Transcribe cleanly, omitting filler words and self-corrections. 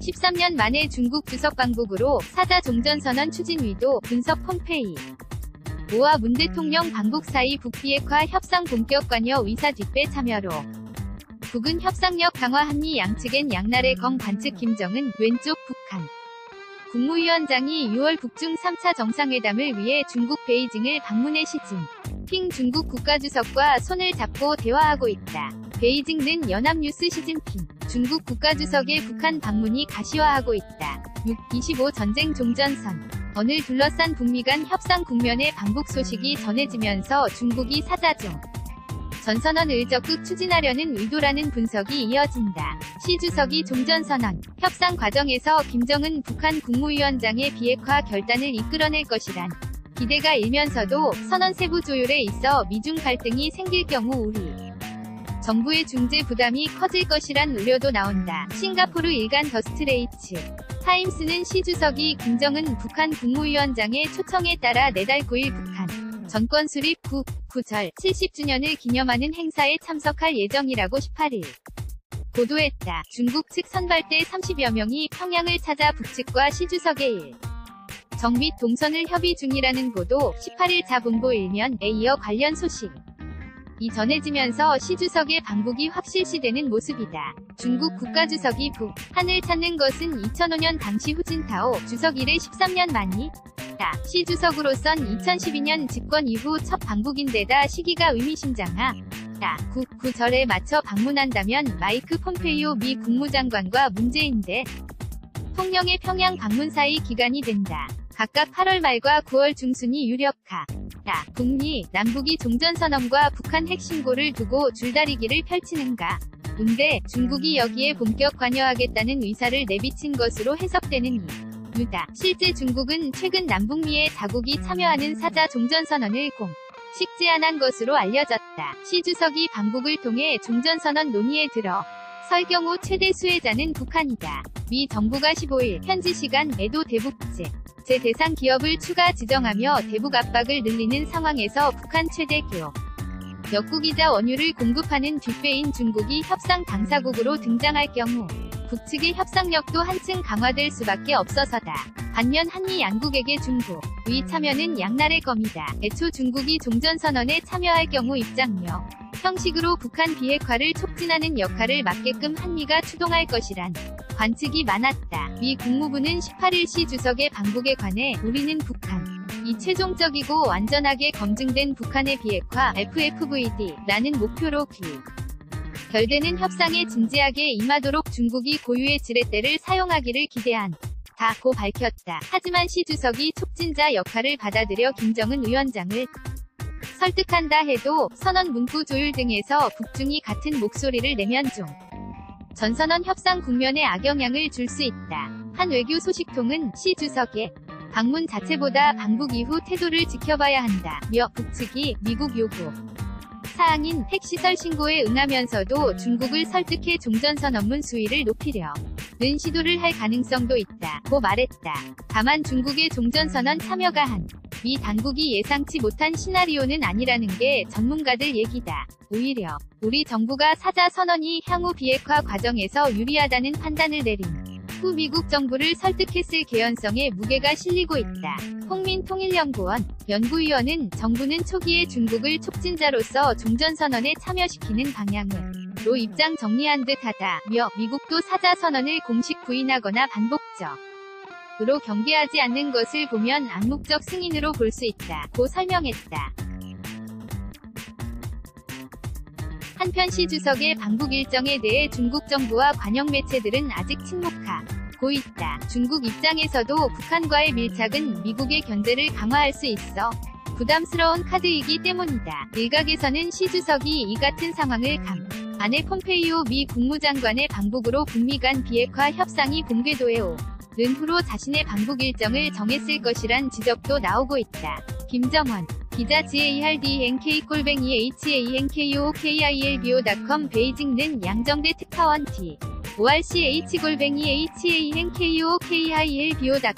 13년 만에 중국 주석 방북으로 사자 종전선언 추진 의도 분석 폼페이. 모와 문 대통령 방북 사이 북비핵화 협상 본격 관여 의사 뒷배 참여로. 북은 협상력 강화 한미 양측엔 양날의 검 관측 김정은 왼쪽 북한. 국무위원장이 6월 북중 3차 정상회담을 위해 중국 베이징을 방문해 시진핑 중국 국가주석과 손을 잡고 대화하고 있다. 베이징는 연합뉴스 시진핑 중국 국가주석의 북한 방문이 가시화하고 있다. 6.25 전쟁 종전선 언을 둘러싼 북미 간 협상 국면의 방북 소식이 전해지면서 중국이 사자종 전선언을 적극 추진하려는 의도라는 분석이 이어진다. 시 주석이 종전선언 협상 과정에서 김정은 북한 국무위원장의 비핵화 결단을 이끌어낼 것이란 기대가 일면서도 선언 세부 조율에 있어 미중 갈등이 생길 경우 우리 정부의 중재 부담이 커질 것이란 우려도 나온다. 싱가포르 일간 더스트레이츠 타임스는 시 주석이 김정은 북한 국무위원장의 초청에 따라 내달 9일 북한 정권 수립 9절 70주년을 기념하는 행사에 참석할 예정이라고 18일 보도했다. 중국 측 선발대 30여 명이 평양을 찾아 북측과 시 주석의 일 정 및 동선을 협의 중이라는 보도 18일 자본보 일면에 이어 관련 소식 이 전해지면서 시 주석의 방북이 확실시되는 모습이다. 중국 국가주석이 북한을 찾는 것은 2005년 당시 후진타오 주석 이래 13년 만이다. 시 주석으로선 2012년 집권 이후 첫 방북인데다 시기가 의미심장하다. 9절에 맞춰 방문한다면 마이크 폼페이오 미 국무장관과 문재인 대통령의 평양 방문 사이 기간이 된다. 각각 8월 말과 9월 중순이 유력하다. 북미, 남북이 종전선언과 북한 핵신고를 두고 줄다리기를 펼치는가. 근데 중국이 여기에 본격 관여하겠다는 의사를 내비친 것으로 해석되는 이유다. 실제 중국은 최근 남북미의 자국이 참여하는 사자 종전선언을 공식 제안한 것으로 알려졌다. 시 주석이 방북을 통해 종전선언 논의에 들어설 경우 최대 수혜자는 북한이다. 미 정부가 15일 현지 시간에도 대북제 대상 기업을 추가 지정하며 대북 압박을 늘리는 상황에서 북한 최대 기업 역국이자 원유를 공급하는 뒷배인 중국이 협상 당사국으로 등장할 경우 북측의 협상력도 한층 강화될 수밖에 없어서다. 반면 한미 양국에게 중국의 참여는 양날의 검이다. 애초 중국이 종전선언에 참여할 경우 입장료 형식으로 북한 비핵화를 촉진하는 역할을 맡게끔 한미가 추동할 것이란 관측이 많았다. 미 국무부는 18일 시 주석의 방북에 관해 우리는 북한이 최종적이고 완전하게 검증된 북한의 비핵화 FFVD라는 목표로 결되는 협상에 진지하게 임하도록 중국이 고유의 지렛대를 사용하기를 기대한다고 밝혔다. 하지만 시 주석이 촉진자 역할을 받아들여 김정은 위원장을 설득한다 해도 선언 문구 조율 등에서 북중이 같은 목소리를 내면 전선언 협상 국면에 악영향을 줄 수 있다. 한 외교 소식통은 시 주석의 방문 자체보다 방북 이후 태도를 지켜봐야 한다며 북측이 미국 요구 사항인 핵시설 신고에 응하면서도 중국을 설득해 종전선언문 수위를 높이려는 시도를 할 가능성도 있다고 말했다. 다만 중국의 종전선언 참여가 한 미 당국이 예상치 못한 시나리오는 아니라는 게 전문가들 얘기다. 오히려 우리 정부가 사자 선언이 향후 비핵화 과정에서 유리하다는 판단을 내린 후 미국 정부를 설득했을 개연성에 무게가 실리고 있다. 홍민통일연구원 연구위원은 정부는 초기에 중국을 촉진자로서 종전선언에 참여시키는 방향으로 입장 정리한 듯하다며 미국도 사자 선언을 공식 부인하거나 반복적으로 경계하지 않는 것을 보면 암묵적 승인으로 볼 수 있다고 설명했다. 한편 시 주석의 방북 일정에 대해 중국 정부와 관영 매체들은 아직 침묵하고 있다. 중국 입장에서도 북한과의 밀착은 미국의 견제를 강화할 수 있어 부담스러운 카드이기 때문이다. 일각에서는 시 주석이 이 같은 상황을 감안해 폼페이오 미 국무장관의 방북으로 북미 간 비핵화 협상이 본궤도에 오른 후로 자신의 방북 일정을 정했을 것이란 지적도 나오고 있다. 김정원 기자 GARD-HANKOOKILBO.com 베이징는 양정대 특파원 D. ORCH-HANKOOKILBO.com